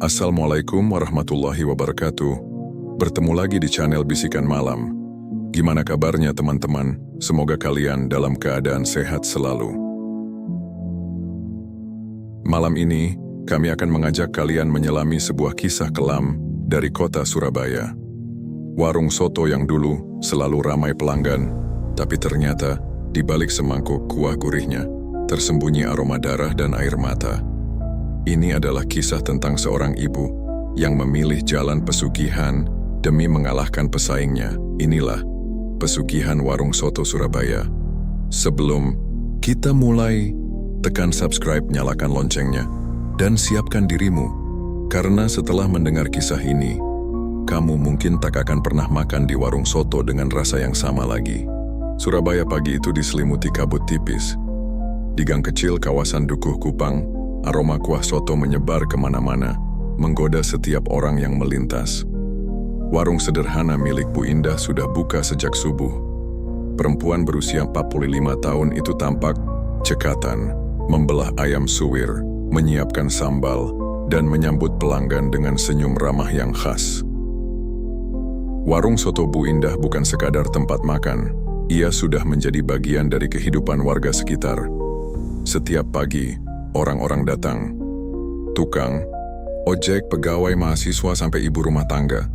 Assalamualaikum warahmatullahi wabarakatuh. Bertemu lagi di channel Bisikan Malam. Gimana kabarnya teman-teman? Semoga kalian dalam keadaan sehat selalu. Malam ini, kami akan mengajak kalian menyelami sebuah kisah kelam dari kota Surabaya. Warung soto yang dulu selalu ramai pelanggan, tapi ternyata di balik semangkuk kuah gurihnya, tersembunyi aroma darah dan air mata. Ini adalah kisah tentang seorang ibu yang memilih jalan pesugihan demi mengalahkan pesaingnya. Inilah pesugihan warung soto Surabaya. Sebelum kita mulai, tekan subscribe, nyalakan loncengnya, dan siapkan dirimu. Karena setelah mendengar kisah ini, kamu mungkin tak akan pernah makan di warung soto dengan rasa yang sama lagi. Surabaya pagi itu diselimuti kabut tipis. Di gang kecil kawasan Dukuh Kupang, aroma kuah soto menyebar kemana-mana, menggoda setiap orang yang melintas. Warung sederhana milik Bu Indah sudah buka sejak subuh. Perempuan berusia 45 tahun itu tampak cekatan, membelah ayam suwir, menyiapkan sambal, dan menyambut pelanggan dengan senyum ramah yang khas. Warung soto Bu Indah bukan sekadar tempat makan, ia sudah menjadi bagian dari kehidupan warga sekitar. Setiap pagi, orang-orang datang. Tukang, ojek, pegawai, mahasiswa, sampai ibu rumah tangga.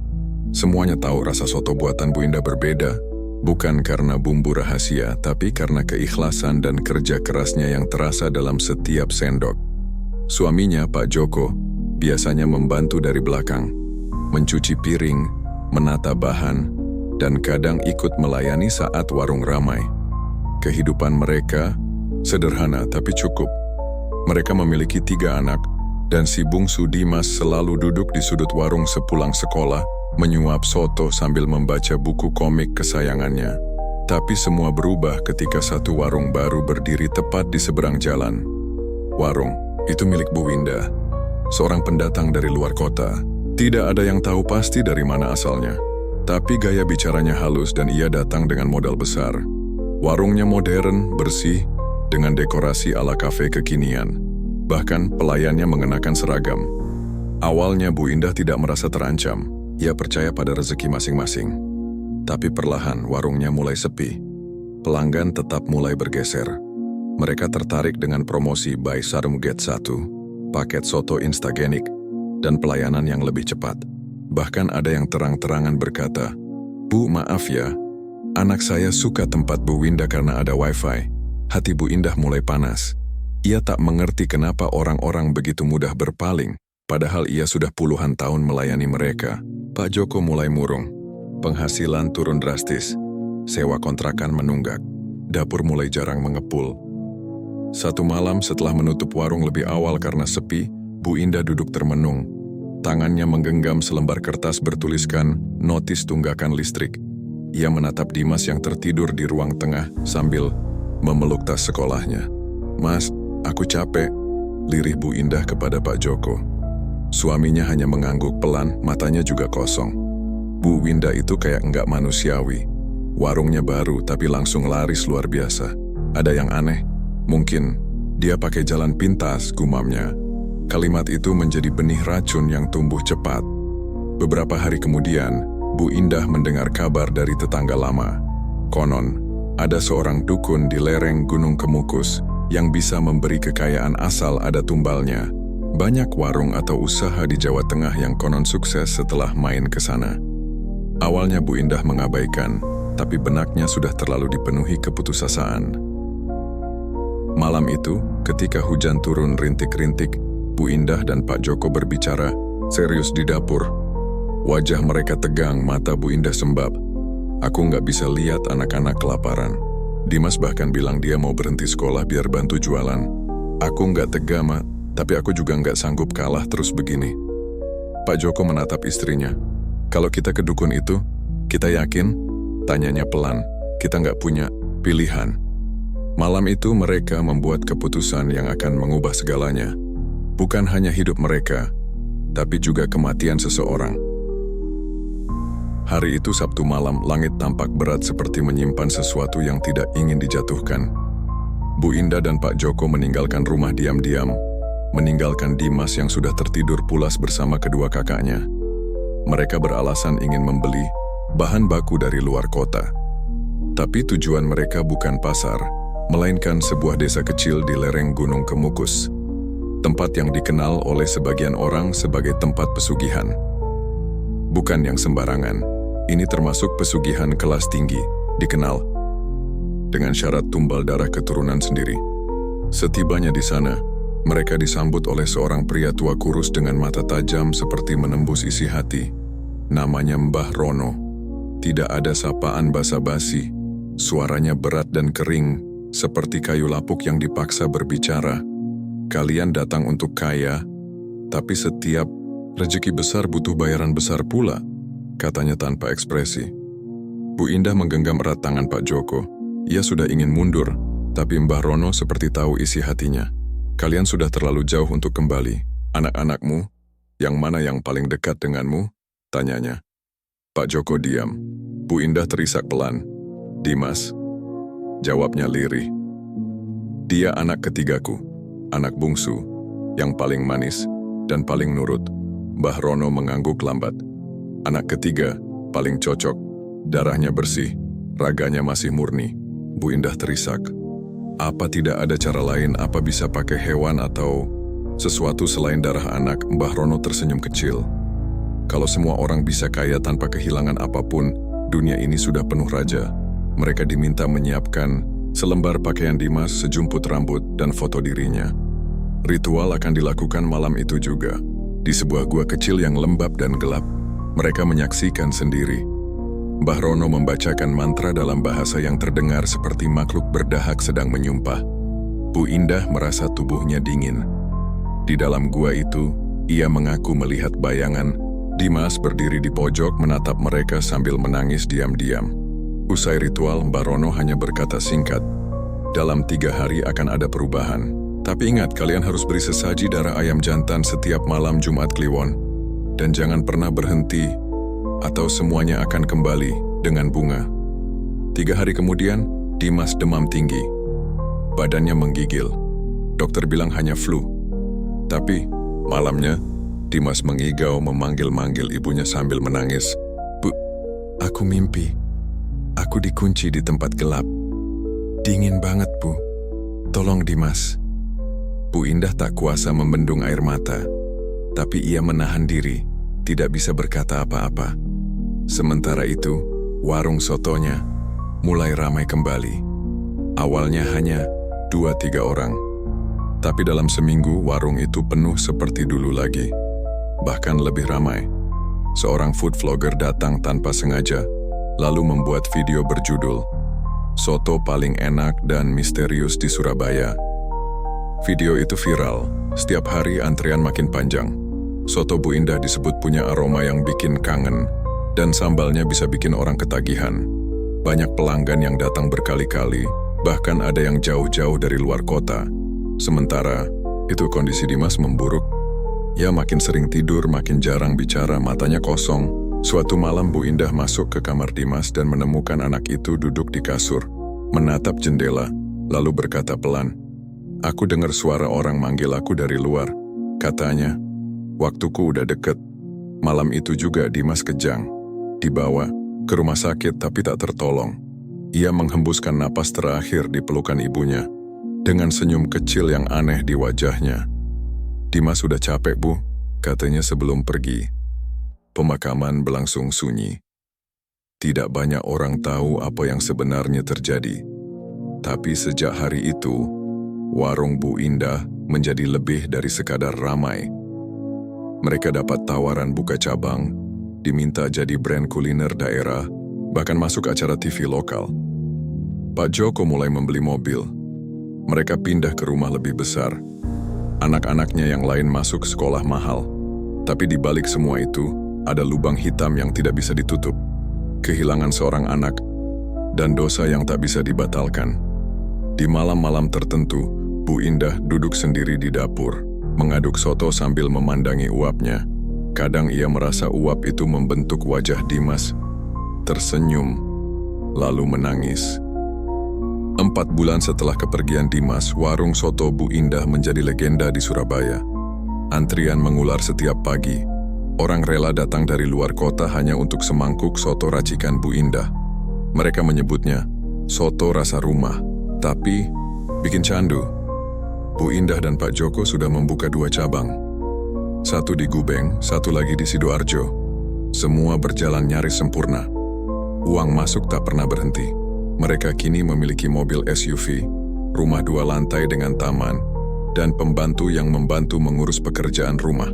Semuanya tahu rasa soto buatan Bu Indah berbeda, bukan karena bumbu rahasia, tapi karena keikhlasan dan kerja kerasnya yang terasa dalam setiap sendok. Suaminya, Pak Joko, biasanya membantu dari belakang, mencuci piring, menata bahan, dan kadang ikut melayani saat warung ramai. Kehidupan mereka sederhana tapi cukup. Mereka memiliki 3 anak, dan si bungsu Dimas selalu duduk di sudut warung sepulang sekolah, menyuap soto sambil membaca buku komik kesayangannya. Tapi semua berubah ketika satu warung baru berdiri tepat di seberang jalan. Warung itu milik Bu Indah, seorang pendatang dari luar kota. Tidak ada yang tahu pasti dari mana asalnya, tapi gaya bicaranya halus dan ia datang dengan modal besar. Warungnya modern, bersih, dengan dekorasi ala kafe kekinian. Bahkan pelayannya mengenakan seragam. Awalnya Bu Indah tidak merasa terancam. Ia percaya pada rezeki masing-masing. Tapi perlahan warungnya mulai sepi. Pelanggan tetap mulai bergeser. Mereka tertarik dengan promosi Buy Sarum Get 1, paket soto instagenik, dan pelayanan yang lebih cepat. Bahkan ada yang terang-terangan berkata, "Bu, maaf ya, anak saya suka tempat Bu Indah karena ada wifi." Hati Bu Indah mulai panas. Ia tak mengerti kenapa orang-orang begitu mudah berpaling, padahal ia sudah puluhan tahun melayani mereka. Pak Joko mulai murung. Penghasilan turun drastis. Sewa kontrakan menunggak. Dapur mulai jarang mengepul. Satu malam setelah menutup warung lebih awal karena sepi, Bu Indah duduk termenung. Tangannya menggenggam selembar kertas bertuliskan notis tunggakan listrik. Ia menatap Dimas yang tertidur di ruang tengah sambil memeluk tas sekolahnya. "Mas, aku capek," lirih Bu Indah kepada Pak Joko. Suaminya hanya mengangguk pelan, matanya juga kosong. Bu Indah itu kayak enggak manusiawi. Warungnya baru tapi langsung laris luar biasa. Ada yang aneh. Mungkin dia pakai jalan pintas, gumamnya. Kalimat itu menjadi benih racun yang tumbuh cepat. Beberapa hari kemudian, Bu Indah mendengar kabar dari tetangga lama. Konon, ada seorang dukun di lereng Gunung Kemukus yang bisa memberi kekayaan asal ada tumbalnya. Banyak warung atau usaha di Jawa Tengah yang konon sukses setelah main ke sana. Awalnya Bu Indah mengabaikan, tapi benaknya sudah terlalu dipenuhi keputusasaan. Malam itu, ketika hujan turun rintik-rintik, Bu Indah dan Pak Joko berbicara serius di dapur. Wajah mereka tegang, mata Bu Indah sembab. "Aku nggak bisa lihat anak-anak kelaparan. Dimas bahkan bilang dia mau berhenti sekolah biar bantu jualan. Aku nggak tega, Ma, tapi aku juga nggak sanggup kalah terus begini." Pak Joko menatap istrinya. "Kalau kita ke dukun itu, kita yakin?" Tanyanya pelan. "Kita nggak punya pilihan." Malam itu mereka membuat keputusan yang akan mengubah segalanya. Bukan hanya hidup mereka, tapi juga kematian seseorang. Hari itu Sabtu malam, langit tampak berat seperti menyimpan sesuatu yang tidak ingin dijatuhkan. Bu Indah dan Pak Joko meninggalkan rumah diam-diam. meninggalkan Dimas yang sudah tertidur pulas bersama kedua kakaknya. Mereka beralasan ingin membeli bahan baku dari luar kota. Tapi tujuan mereka bukan pasar, melainkan sebuah desa kecil di lereng Gunung Kemukus. Tempat yang dikenal oleh sebagian orang sebagai tempat pesugihan. Bukan yang sembarangan, ini termasuk pesugihan kelas tinggi, dikenal dengan syarat tumbal darah keturunan sendiri. Setibanya di sana, mereka disambut oleh seorang pria tua kurus dengan mata tajam seperti menembus isi hati. Namanya Mbah Rono. Tidak ada sapaan basa-basi. Suaranya berat dan kering, seperti kayu lapuk yang dipaksa berbicara. Kalian datang untuk kaya, tapi setiap rezeki besar butuh bayaran besar pula, katanya tanpa ekspresi. Bu Indah menggenggam erat tangan Pak Joko. Ia sudah ingin mundur, tapi Mbah Rono seperti tahu isi hatinya. Kalian sudah terlalu jauh untuk kembali. Anak-anakmu, yang mana yang paling dekat denganmu? Tanyanya. Pak Joko diam. Bu Indah terisak pelan. Dimas. Jawabnya lirih. Dia anak ketigaku. Anak bungsu, yang paling manis dan paling nurut. Mbah Rono mengangguk lambat. Anak ketiga, paling cocok, darahnya bersih, raganya masih murni. Bu Indah terisak. Apa tidak ada cara lain, apa bisa pakai hewan atau sesuatu selain darah anak? Mbah Rono tersenyum kecil. Kalau semua orang bisa kaya tanpa kehilangan apapun, dunia ini sudah penuh raja. Mereka diminta menyiapkan selembar pakaian Dimas, sejumput rambut, dan foto dirinya. Ritual akan dilakukan malam itu juga. Di sebuah gua kecil yang lembab dan gelap, mereka menyaksikan sendiri. Mbah Rono membacakan mantra dalam bahasa yang terdengar seperti makhluk berdahak sedang menyumpah. Bu Indah merasa tubuhnya dingin. Di dalam gua itu, ia mengaku melihat bayangan. Dimas berdiri di pojok menatap mereka sambil menangis diam-diam. Usai ritual, Mbah Rono hanya berkata singkat, dalam 3 hari akan ada perubahan. Tapi ingat, kalian harus beri sesaji darah ayam jantan setiap malam Jumat Kliwon. Dan jangan pernah berhenti, atau semuanya akan kembali dengan bunga. 3 hari kemudian, Dimas demam tinggi. Badannya menggigil. Dokter bilang hanya flu. Tapi, malamnya, Dimas mengigau memanggil-manggil ibunya sambil menangis. Bu, aku mimpi. Aku dikunci di tempat gelap. Dingin banget, Bu. Tolong, Dimas. Bu Indah tak kuasa membendung air mata. Tapi ia menahan diri, tidak bisa berkata apa-apa. Sementara itu, warung sotonya mulai ramai kembali. Awalnya hanya 2-3 orang. Tapi dalam seminggu, warung itu penuh seperti dulu lagi. Bahkan lebih ramai. Seorang food vlogger datang tanpa sengaja, lalu membuat video berjudul Soto Paling Enak dan Misterius di Surabaya. Video itu viral. Setiap hari antrian makin panjang. Soto Bu Indah disebut punya aroma yang bikin kangen, dan sambalnya bisa bikin orang ketagihan. Banyak pelanggan yang datang berkali-kali, bahkan ada yang jauh-jauh dari luar kota. Sementara itu kondisi Dimas memburuk. Ia makin sering tidur, makin jarang bicara, matanya kosong. Suatu malam Bu Indah masuk ke kamar Dimas dan menemukan anak itu duduk di kasur, menatap jendela, lalu berkata pelan, "Aku dengar suara orang manggil aku dari luar. Katanya, waktuku udah deket." Malam itu juga Dimas kejang. Dibawa ke rumah sakit tapi tak tertolong. Ia menghembuskan napas terakhir di pelukan ibunya, dengan senyum kecil yang aneh di wajahnya. "Dimas sudah capek, Bu," katanya sebelum pergi. Pemakaman berlangsung sunyi. Tidak banyak orang tahu apa yang sebenarnya terjadi. Tapi sejak hari itu, warung Bu Indah menjadi lebih dari sekadar ramai. Mereka dapat tawaran buka cabang, diminta jadi brand kuliner daerah, bahkan masuk acara TV lokal. Pak Joko mulai membeli mobil. Mereka pindah ke rumah lebih besar. Anak-anaknya yang lain masuk sekolah mahal. Tapi di balik semua itu, ada lubang hitam yang tidak bisa ditutup. Kehilangan seorang anak, dan dosa yang tak bisa dibatalkan. Di malam-malam tertentu, Bu Indah duduk sendiri di dapur, mengaduk soto sambil memandangi uapnya. Kadang ia merasa uap itu membentuk wajah Dimas, tersenyum, lalu menangis. 4 bulan setelah kepergian Dimas, warung soto Bu Indah menjadi legenda di Surabaya. Antrian mengular setiap pagi. Orang rela datang dari luar kota hanya untuk semangkuk soto racikan Bu Indah. Mereka menyebutnya soto rasa rumah, tapi bikin candu. Bu Indah dan Pak Joko sudah membuka 2 cabang. Satu di Gubeng, satu lagi di Sidoarjo. Semua berjalan nyaris sempurna. Uang masuk tak pernah berhenti. Mereka kini memiliki mobil SUV, rumah 2 lantai dengan taman, dan pembantu yang membantu mengurus pekerjaan rumah.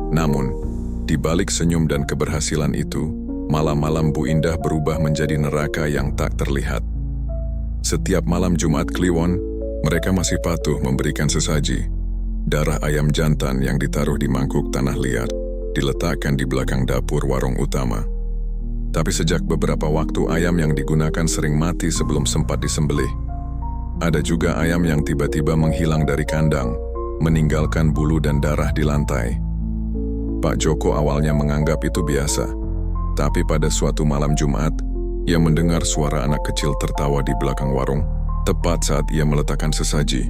Namun, di balik senyum dan keberhasilan itu, malam-malam Bu Indah berubah menjadi neraka yang tak terlihat. Setiap malam Jumat Kliwon, mereka masih patuh memberikan sesaji. Darah ayam jantan yang ditaruh di mangkuk tanah liat, diletakkan di belakang dapur warung utama. Tapi sejak beberapa waktu ayam yang digunakan sering mati sebelum sempat disembelih. Ada juga ayam yang tiba-tiba menghilang dari kandang, meninggalkan bulu dan darah di lantai. Pak Joko awalnya menganggap itu biasa. Tapi pada suatu malam Jumat, ia mendengar suara anak kecil tertawa di belakang warung, tepat saat ia meletakkan sesaji.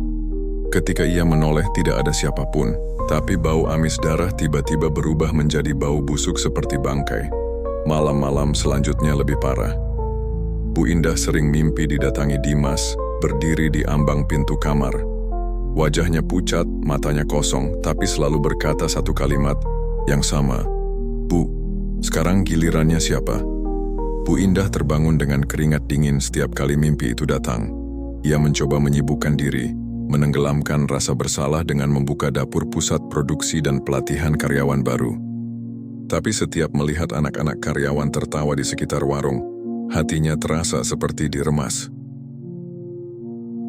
Ketika ia menoleh tidak ada siapapun, tapi bau amis darah tiba-tiba berubah menjadi bau busuk seperti bangkai. Malam-malam selanjutnya lebih parah. Bu Indah sering mimpi didatangi Dimas, berdiri di ambang pintu kamar. Wajahnya pucat, matanya kosong, tapi selalu berkata satu kalimat yang sama. "Bu, sekarang gilirannya siapa?" Bu Indah terbangun dengan keringat dingin setiap kali mimpi itu datang. Ia mencoba menyibukkan diri, menenggelamkan rasa bersalah dengan membuka dapur pusat produksi dan pelatihan karyawan baru. Tapi setiap melihat anak-anak karyawan tertawa di sekitar warung, hatinya terasa seperti diremas.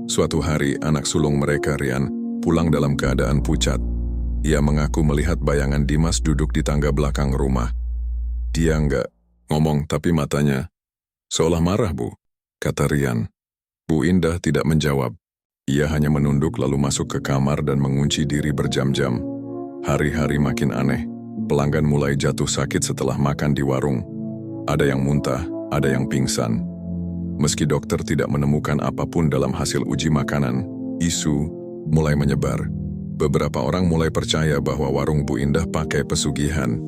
Suatu hari, anak sulung mereka, Rian, pulang dalam keadaan pucat. Ia mengaku melihat bayangan Dimas duduk di tangga belakang rumah. Dia enggak ngomong, tapi matanya seolah marah, Bu, kata Rian. Bu Indah tidak menjawab. Ia hanya menunduk lalu masuk ke kamar dan mengunci diri berjam-jam. Hari-hari makin aneh. Pelanggan mulai jatuh sakit setelah makan di warung. Ada yang muntah, ada yang pingsan. Meski dokter tidak menemukan apapun dalam hasil uji makanan, isu mulai menyebar. Beberapa orang mulai percaya bahwa warung Bu Indah pakai pesugihan.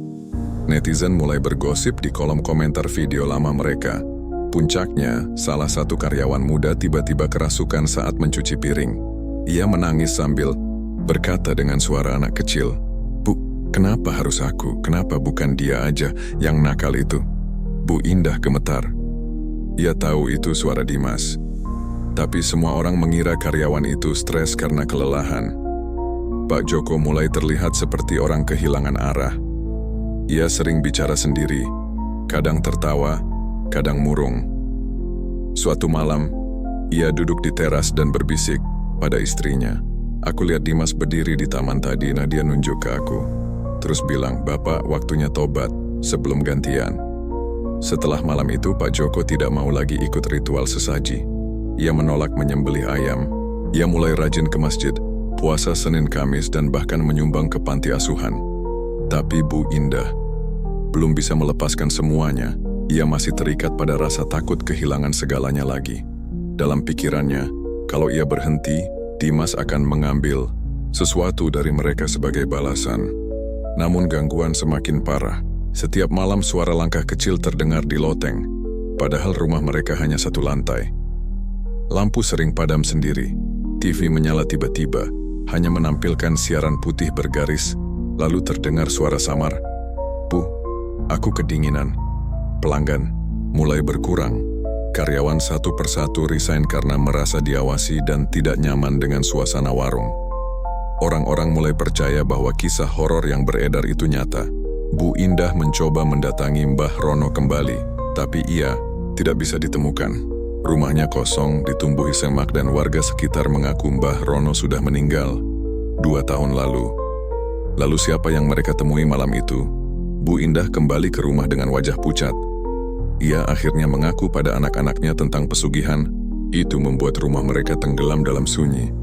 Netizen mulai bergosip di kolom komentar video lama mereka. Puncaknya, salah satu karyawan muda tiba-tiba kerasukan saat mencuci piring. Ia menangis sambil berkata dengan suara anak kecil, "Bu, kenapa harus aku? Kenapa bukan dia aja yang nakal itu?" Bu Indah gemetar. Ia tahu itu suara Dimas. Tapi semua orang mengira karyawan itu stres karena kelelahan. Pak Joko mulai terlihat seperti orang kehilangan arah. Ia sering bicara sendiri, kadang tertawa, kadang murung. Suatu malam, ia duduk di teras dan berbisik pada istrinya. "Aku lihat Dimas berdiri di taman tadi." Nah, dia nunjuk ke aku. Terus bilang, "Bapak, waktunya tobat sebelum gantian." Setelah malam itu, Pak Joko tidak mau lagi ikut ritual sesaji. Ia menolak menyembelih ayam. Ia mulai rajin ke masjid, puasa Senin Kamis, dan bahkan menyumbang ke panti asuhan. Tapi Bu Indah belum bisa melepaskan semuanya. Ia masih terikat pada rasa takut kehilangan segalanya lagi. Dalam pikirannya, kalau ia berhenti, Dimas akan mengambil sesuatu dari mereka sebagai balasan. Namun gangguan semakin parah. Setiap malam suara langkah kecil terdengar di loteng, padahal rumah mereka hanya 1 lantai. Lampu sering padam sendiri. TV menyala tiba-tiba, hanya menampilkan siaran putih bergaris, lalu terdengar suara samar, "Bu, aku kedinginan." Pelanggan mulai berkurang. Karyawan satu persatu resign karena merasa diawasi dan tidak nyaman dengan suasana warung. Orang-orang mulai percaya bahwa kisah horor yang beredar itu nyata. Bu Indah mencoba mendatangi Mbah Rono kembali, tapi ia tidak bisa ditemukan. Rumahnya kosong, ditumbuhi semak, dan warga sekitar mengaku Mbah Rono sudah meninggal 2 tahun lalu. Lalu siapa yang mereka temui malam itu? Bu Indah kembali ke rumah dengan wajah pucat. Ia akhirnya mengaku pada anak-anaknya tentang pesugihan. Itu membuat rumah mereka tenggelam dalam sunyi.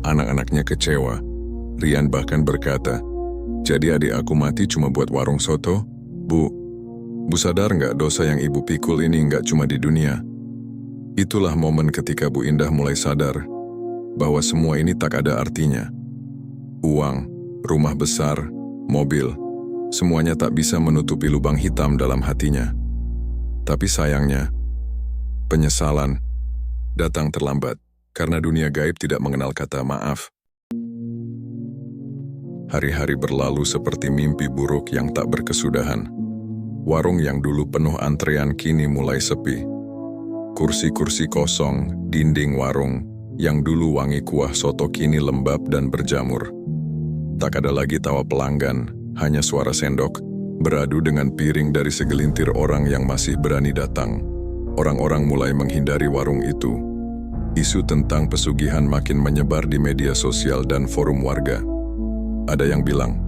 Anak-anaknya kecewa. Rian bahkan berkata, "Jadi adik aku mati cuma buat warung soto? Bu sadar nggak dosa yang ibu pikul ini nggak cuma di dunia, Itulah momen ketika Bu Indah mulai sadar bahwa semua ini tak ada artinya. Uang, rumah besar, mobil, semuanya tak bisa menutupi lubang hitam dalam hatinya. Tapi sayangnya, penyesalan datang terlambat karena dunia gaib tidak mengenal kata maaf. Hari-hari berlalu seperti mimpi buruk yang tak berkesudahan. Warung yang dulu penuh antrean kini mulai sepi. Kursi-kursi kosong, dinding warung yang dulu wangi kuah soto kini lembab dan berjamur. Tak ada lagi tawa pelanggan, hanya suara sendok beradu dengan piring dari segelintir orang yang masih berani datang. Orang-orang mulai menghindari warung itu. Isu tentang pesugihan makin menyebar di media sosial dan forum warga. Ada yang bilang,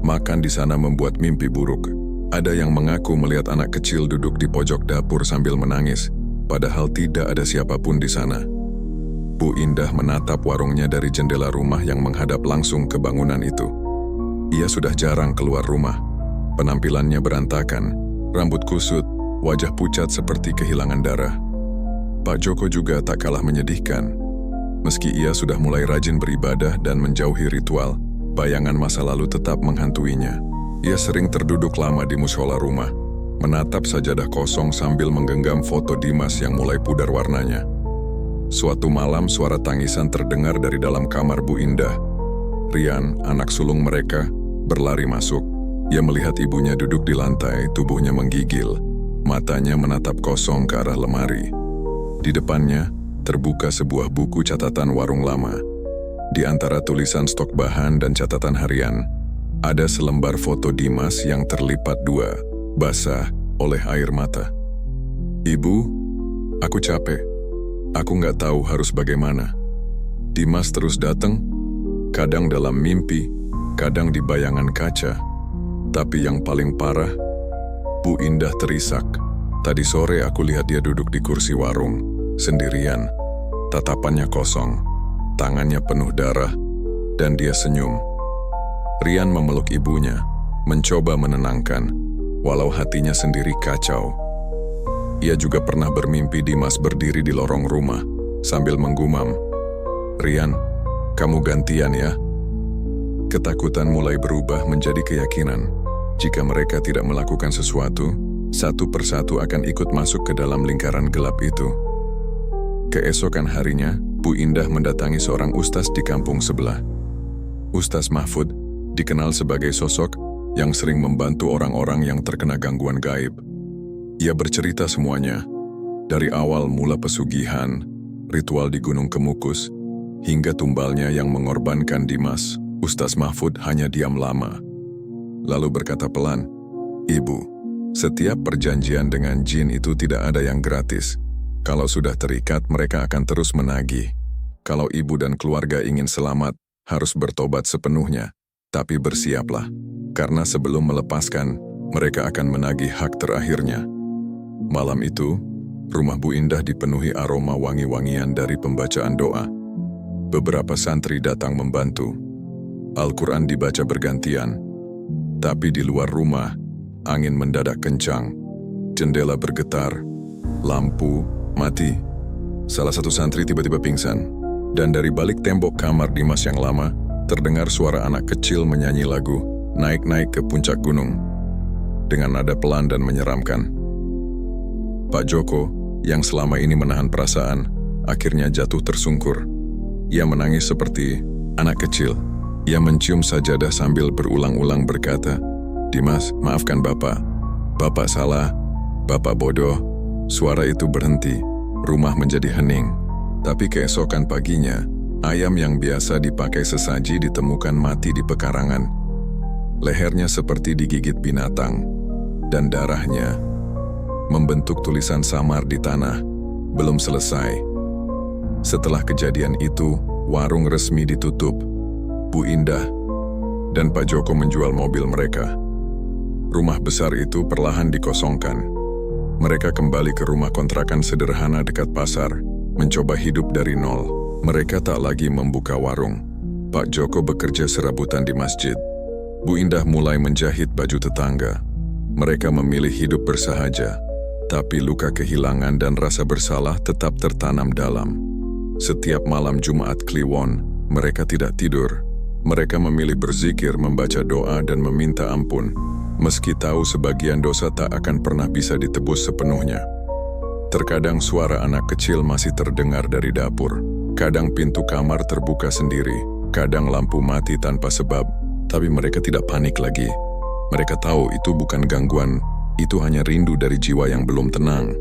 makan di sana membuat mimpi buruk. Ada yang mengaku melihat anak kecil duduk di pojok dapur sambil menangis, padahal tidak ada siapapun di sana. Bu Indah menatap warungnya dari jendela rumah yang menghadap langsung ke bangunan itu. Ia sudah jarang keluar rumah. Penampilannya berantakan, rambut kusut, wajah pucat seperti kehilangan darah. Pak Joko juga tak kalah menyedihkan. Meski ia sudah mulai rajin beribadah dan menjauhi ritual, bayangan masa lalu tetap menghantuinya. Ia sering terduduk lama di mushola rumah, menatap sajadah kosong sambil menggenggam foto Dimas yang mulai pudar warnanya. Suatu malam suara tangisan terdengar dari dalam kamar Bu Indah. Rian, anak sulung mereka, berlari masuk. Ia melihat ibunya duduk di lantai, tubuhnya menggigil. Matanya menatap kosong ke arah lemari. Di depannya, terbuka sebuah buku catatan warung lama. Di antara tulisan stok bahan dan catatan harian, ada selembar foto Dimas yang terlipat dua, basah oleh air mata. "Ibu, aku capek. Aku nggak tahu harus bagaimana." Dimas terus datang, kadang dalam mimpi, kadang di bayangan kaca. Tapi yang paling parah, Bu Indah terisak. "Tadi sore aku lihat dia duduk di kursi warung, sendirian. Tatapannya kosong, tangannya penuh darah, dan dia senyum." Rian memeluk ibunya, mencoba menenangkan, walau hatinya sendiri kacau. Ia juga pernah bermimpi Dimas berdiri di lorong rumah, sambil menggumam, "Rian, kamu gantian ya." Ketakutan mulai berubah menjadi keyakinan. Jika mereka tidak melakukan sesuatu, satu persatu akan ikut masuk ke dalam lingkaran gelap itu. Keesokan harinya, Bu Indah mendatangi seorang ustaz di kampung sebelah. Ustaz Mahfud dikenal sebagai sosok yang sering membantu orang-orang yang terkena gangguan gaib. Ia bercerita semuanya, dari awal mula pesugihan, ritual di Gunung Kemukus, hingga tumbalnya yang mengorbankan Dimas. Ustaz Mahfud hanya diam lama, lalu berkata pelan, "Ibu, setiap perjanjian dengan jin itu tidak ada yang gratis. Kalau sudah terikat, mereka akan terus menagih. Kalau ibu dan keluarga ingin selamat, harus bertobat sepenuhnya. Tapi bersiaplah, karena sebelum melepaskan, mereka akan menagih hak terakhirnya." Malam itu, rumah Bu Indah dipenuhi aroma wangi-wangian dari pembacaan doa. Beberapa santri datang membantu. Al-Quran dibaca bergantian. Tapi di luar rumah, angin mendadak kencang. Jendela bergetar, lampu mati. Salah satu santri tiba-tiba pingsan. Dan dari balik tembok kamar Dimas yang lama, terdengar suara anak kecil menyanyi lagu "Naik-naik ke puncak gunung" dengan nada pelan dan menyeramkan. Pak Joko, yang selama ini menahan perasaan, akhirnya jatuh tersungkur. Ia menangis seperti anak kecil. Ia mencium sajadah sambil berulang-ulang berkata, "Dimas, maafkan Bapak. Bapak salah. Bapak bodoh." Suara itu berhenti. Rumah menjadi hening. Tapi keesokan paginya, ayam yang biasa dipakai sesaji ditemukan mati di pekarangan. Lehernya seperti digigit binatang, dan darahnya membentuk tulisan samar di tanah. Belum selesai. Setelah kejadian itu, warung resmi ditutup. Bu Indah dan Pak Joko menjual mobil mereka. Rumah besar itu perlahan dikosongkan. Mereka kembali ke rumah kontrakan sederhana dekat pasar, mencoba hidup dari nol. Mereka tak lagi membuka warung. Pak Joko bekerja serabutan di masjid. Bu Indah mulai menjahit baju tetangga. Mereka memilih hidup bersahaja. Tapi luka kehilangan dan rasa bersalah tetap tertanam dalam. Setiap malam Jumat Kliwon, mereka tidak tidur. Mereka memilih berzikir, membaca doa, dan meminta ampun, meski tahu sebagian dosa tak akan pernah bisa ditebus sepenuhnya. Terkadang suara anak kecil masih terdengar dari dapur. Kadang pintu kamar terbuka sendiri. Kadang lampu mati tanpa sebab. Tapi mereka tidak panik lagi. Mereka tahu itu bukan gangguan. Itu hanya rindu dari jiwa yang belum tenang.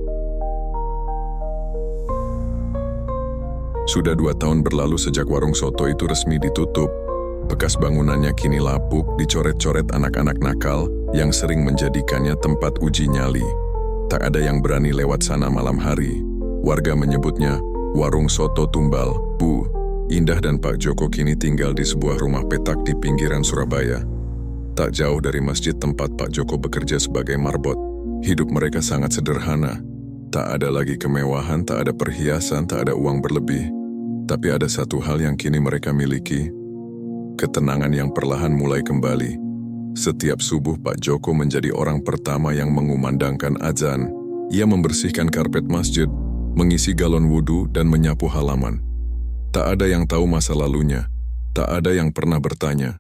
Sudah 2 tahun berlalu sejak warung soto itu resmi ditutup. Bekas bangunannya kini lapuk, dicoret-coret anak-anak nakal yang sering menjadikannya tempat uji nyali. Tak ada yang berani lewat sana malam hari. Warga menyebutnya warung soto tumbal. Bu Indah dan Pak Joko kini tinggal di sebuah rumah petak di pinggiran Surabaya. Tak jauh dari masjid tempat Pak Joko bekerja sebagai marbot. Hidup mereka sangat sederhana. Tak ada lagi kemewahan, tak ada perhiasan, tak ada uang berlebih. Tapi ada satu hal yang kini mereka miliki. Ketenangan yang perlahan mulai kembali. Setiap subuh Pak Joko menjadi orang pertama yang mengumandangkan azan. Ia membersihkan karpet masjid, mengisi galon wudhu, dan menyapu halaman. Tak ada yang tahu masa lalunya. Tak ada yang pernah bertanya.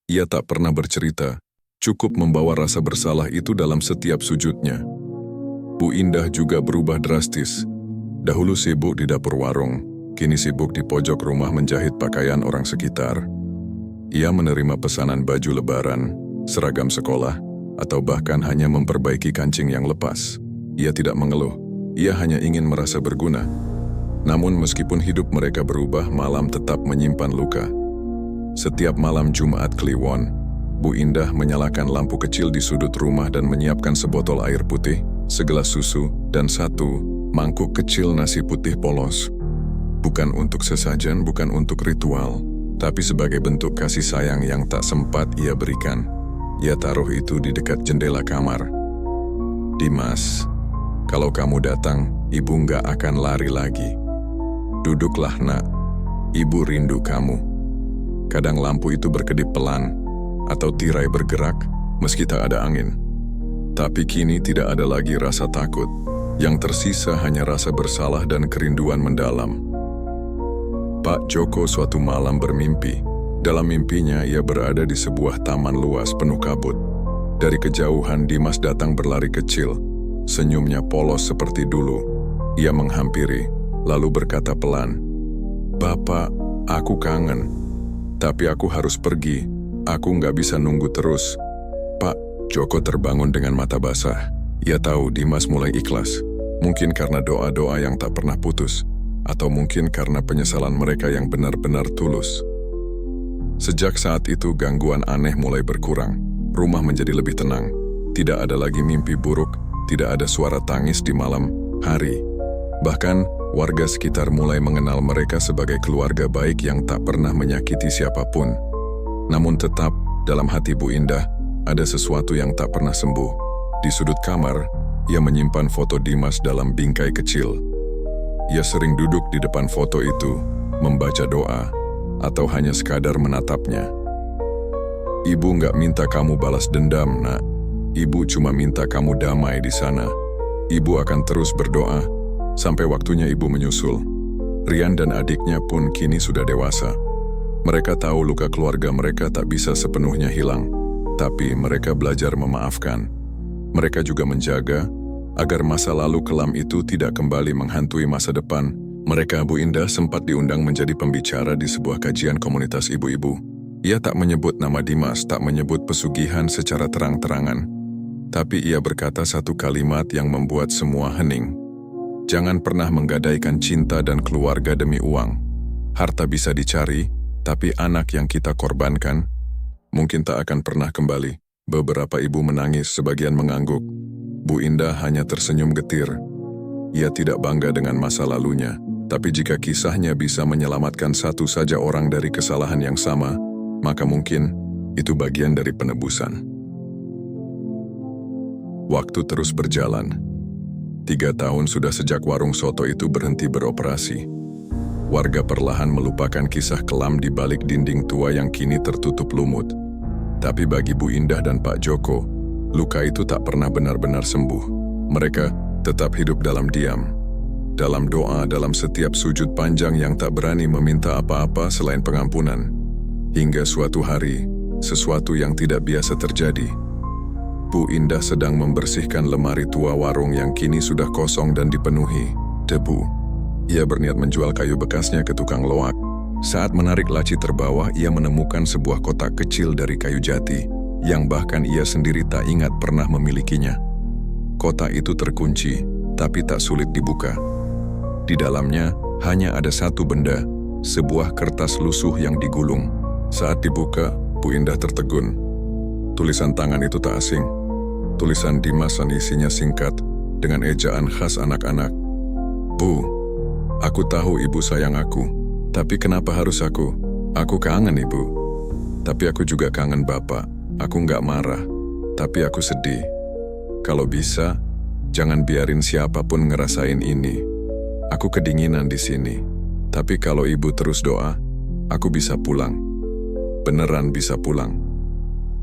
Ia tak pernah bercerita, cukup membawa rasa bersalah itu dalam setiap sujudnya. Bu Indah juga berubah drastis. Dahulu sibuk di dapur warung, kini sibuk di pojok rumah menjahit pakaian orang sekitar. Ia menerima pesanan baju lebaran, seragam sekolah, atau bahkan hanya memperbaiki kancing yang lepas. Ia tidak mengeluh, ia hanya ingin merasa berguna. Namun meskipun hidup mereka berubah, malam tetap menyimpan luka. Setiap malam Jumat Kliwon, Bu Indah menyalakan lampu kecil di sudut rumah dan menyiapkan sebotol air putih, segelas susu, dan 1 mangkuk kecil nasi putih polos. Bukan untuk sesajen, bukan untuk ritual, tapi sebagai bentuk kasih sayang yang tak sempat ia berikan. Ia taruh itu di dekat jendela kamar. Dimas, kalau kamu datang, ibu nggak akan lari lagi. Duduklah nak, ibu rindu kamu. Kadang lampu itu berkedip pelan, atau tirai bergerak meski tak ada angin. Tapi kini tidak ada lagi rasa takut. Yang tersisa hanya rasa bersalah dan kerinduan mendalam. Pak Joko suatu malam bermimpi. Dalam mimpinya ia berada di sebuah taman luas penuh kabut. Dari kejauhan Dimas datang berlari kecil. Senyumnya polos seperti dulu. Ia menghampiri, lalu berkata pelan, "Bapak, aku kangen. Tapi aku harus pergi. Aku nggak bisa nunggu terus." Pak Joko terbangun dengan mata basah. Ia tahu Dimas mulai ikhlas. Mungkin karena doa-doa yang tak pernah putus. Atau mungkin karena penyesalan mereka yang benar-benar tulus. Sejak saat itu gangguan aneh mulai berkurang. Rumah menjadi lebih tenang. Tidak ada lagi mimpi buruk. Tidak ada suara tangis di malam hari. Bahkan warga sekitar mulai mengenal mereka sebagai keluarga baik yang tak pernah menyakiti siapapun. Namun tetap, dalam hati Bu Indah, ada sesuatu yang tak pernah sembuh. Di sudut kamar, ia menyimpan foto Dimas dalam bingkai kecil. Ia sering duduk di depan foto itu, membaca doa, atau hanya sekadar menatapnya. "Ibu nggak minta kamu balas dendam, nak. Ibu cuma minta kamu damai di sana. Ibu akan terus berdoa, sampai waktunya ibu menyusul." Rian dan adiknya pun kini sudah dewasa. Mereka tahu luka keluarga mereka tak bisa sepenuhnya hilang, tapi mereka belajar memaafkan. Mereka juga menjaga agar masa lalu kelam itu tidak kembali menghantui masa depan. Mereka, Bu Indah, sempat diundang menjadi pembicara di sebuah kajian komunitas ibu-ibu. Ia tak menyebut nama Dimas, tak menyebut pesugihan secara terang-terangan. Tapi ia berkata satu kalimat yang membuat semua hening. "Jangan pernah menggadaikan cinta dan keluarga demi uang. Harta bisa dicari, tapi anak yang kita korbankan mungkin tak akan pernah kembali." Beberapa ibu menangis, sebagian mengangguk. Bu Indah hanya tersenyum getir. Ia tidak bangga dengan masa lalunya, tapi jika kisahnya bisa menyelamatkan satu saja orang dari kesalahan yang sama, maka mungkin itu bagian dari penebusan. Waktu terus berjalan. 3 tahun sudah sejak warung soto itu berhenti beroperasi. Warga perlahan melupakan kisah kelam di balik dinding tua yang kini tertutup lumut. Tapi bagi Bu Indah dan Pak Joko, luka itu tak pernah benar-benar sembuh. Mereka Tetap hidup dalam diam, dalam doa, dalam setiap sujud panjang yang tak berani meminta apa-apa selain pengampunan. Hingga suatu hari, sesuatu yang tidak biasa terjadi. Bu Indah sedang membersihkan lemari tua warung yang kini sudah kosong dan dipenuhi debu. Ia berniat menjual kayu bekasnya ke tukang loak. Saat menarik laci terbawah, ia menemukan sebuah kotak kecil dari kayu jati, yang bahkan ia sendiri tak ingat pernah memilikinya. Kotak itu terkunci, tapi tak sulit dibuka. Di dalamnya hanya ada satu benda, sebuah kertas lusuh yang digulung. Saat dibuka, Bu Indah tertegun. Tulisan tangan itu tak asing. Tulisan Dimas dan isinya singkat, dengan ejaan khas anak-anak. Bu, aku tahu ibu sayang aku. Tapi kenapa harus aku? Aku kangen ibu. Tapi aku juga kangen bapak. Aku nggak marah. Tapi aku sedih. Kalau bisa, jangan biarin siapapun ngerasain ini. Aku kedinginan di sini. Tapi kalau ibu terus doa, aku bisa pulang. Beneran bisa pulang.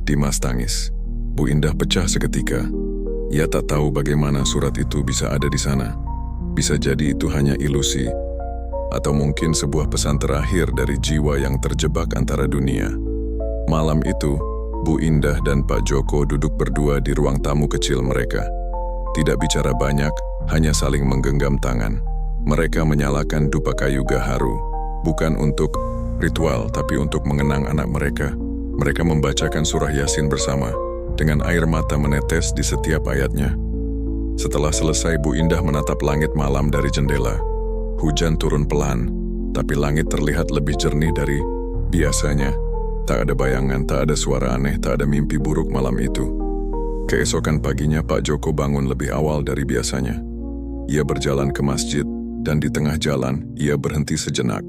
Dimas tangis. Bu Indah pecah seketika. Ia tak tahu bagaimana surat itu bisa ada di sana. Bisa jadi itu hanya ilusi. Atau mungkin sebuah pesan terakhir dari jiwa yang terjebak antara dunia. Malam itu, Bu Indah dan Pak Joko duduk berdua di ruang tamu kecil mereka. Tidak bicara banyak, hanya saling menggenggam tangan. Mereka menyalakan dupa kayu gaharu, bukan untuk ritual, tapi untuk mengenang anak mereka. Mereka membacakan surah Yasin bersama, dengan air mata menetes di setiap ayatnya. Setelah selesai, Bu Indah menatap langit malam dari jendela. Hujan turun pelan, tapi langit terlihat lebih jernih dari biasanya. Tak ada bayangan, tak ada suara aneh, tak ada mimpi buruk malam itu. Keesokan paginya Pak Joko bangun lebih awal dari biasanya. Ia berjalan ke masjid, dan di tengah jalan, ia berhenti sejenak.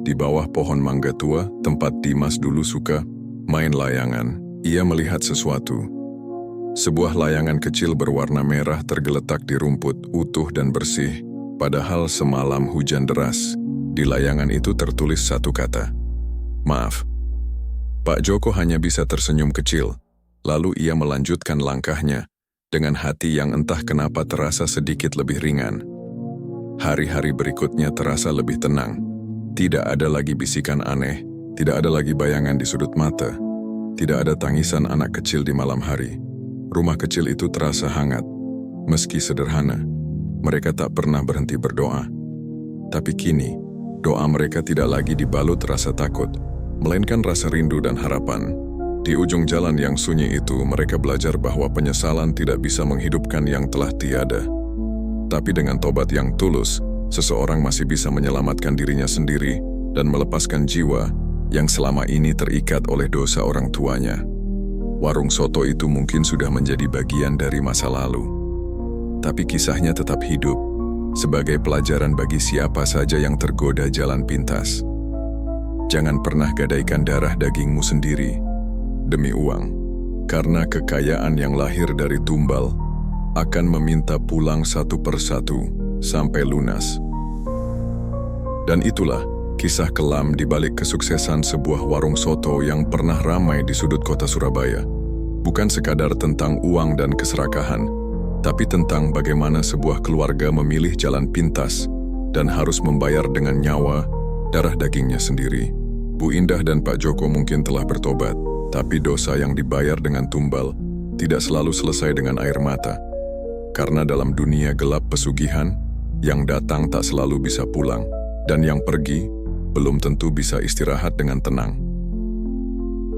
Di bawah pohon mangga tua, tempat Dimas dulu suka main layangan, ia melihat sesuatu. Sebuah layangan kecil berwarna merah tergeletak di rumput, utuh dan bersih. Padahal semalam hujan deras. Di layangan itu tertulis satu kata, "Maaf." Pak Joko hanya bisa tersenyum kecil. Lalu ia melanjutkan langkahnya, dengan hati yang entah kenapa terasa sedikit lebih ringan. Hari-hari berikutnya terasa lebih tenang. Tidak ada lagi bisikan aneh, tidak ada lagi bayangan di sudut mata. Tidak ada tangisan anak kecil di malam hari. Rumah kecil itu terasa hangat, meski sederhana. Mereka tak pernah berhenti berdoa. Tapi kini, doa mereka tidak lagi dibalut rasa takut, melainkan rasa rindu dan harapan. Di ujung jalan yang sunyi itu, mereka belajar bahwa penyesalan tidak bisa menghidupkan yang telah tiada. Tapi dengan tobat yang tulus, seseorang masih bisa menyelamatkan dirinya sendiri dan melepaskan jiwa yang selama ini terikat oleh dosa orang tuanya. Warung soto itu mungkin sudah menjadi bagian dari masa lalu. Tapi kisahnya tetap hidup, sebagai pelajaran bagi siapa saja yang tergoda jalan pintas. Jangan pernah gadaikan darah dagingmu sendiri demi uang, karena kekayaan yang lahir dari tumbal akan meminta pulang satu persatu sampai lunas. Dan itulah kisah kelam di balik kesuksesan sebuah warung soto yang pernah ramai di sudut kota Surabaya. Bukan sekadar tentang uang dan keserakahan, tapi tentang bagaimana sebuah keluarga memilih jalan pintas dan harus membayar dengan nyawa, darah dagingnya sendiri. Bu Indah dan Pak Joko mungkin telah bertobat, tapi dosa yang dibayar dengan tumbal tidak selalu selesai dengan air mata. Karena dalam dunia gelap pesugihan, yang datang tak selalu bisa pulang, dan yang pergi belum tentu bisa istirahat dengan tenang.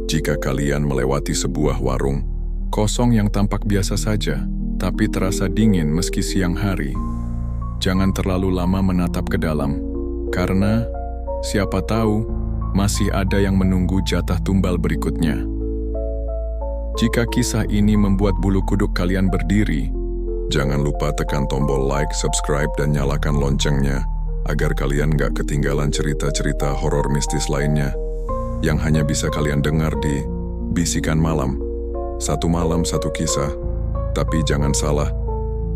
Jika kalian melewati sebuah warung kosong yang tampak biasa saja, tapi terasa dingin meski siang hari, jangan terlalu lama menatap ke dalam, karena siapa tahu masih ada yang menunggu jatah tumbal berikutnya. Jika kisah ini membuat bulu kuduk kalian berdiri, jangan lupa tekan tombol like, subscribe, dan nyalakan loncengnya, agar kalian gak ketinggalan cerita-cerita horor mistis lainnya, yang hanya bisa kalian dengar di Bisikan Malam. Satu malam, satu kisah. Tapi jangan salah,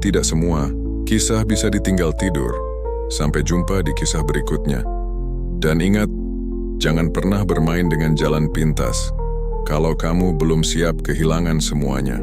tidak semua kisah bisa ditinggal tidur. Sampai jumpa di kisah berikutnya. Dan ingat, jangan pernah bermain dengan jalan pintas kalau kamu belum siap kehilangan semuanya.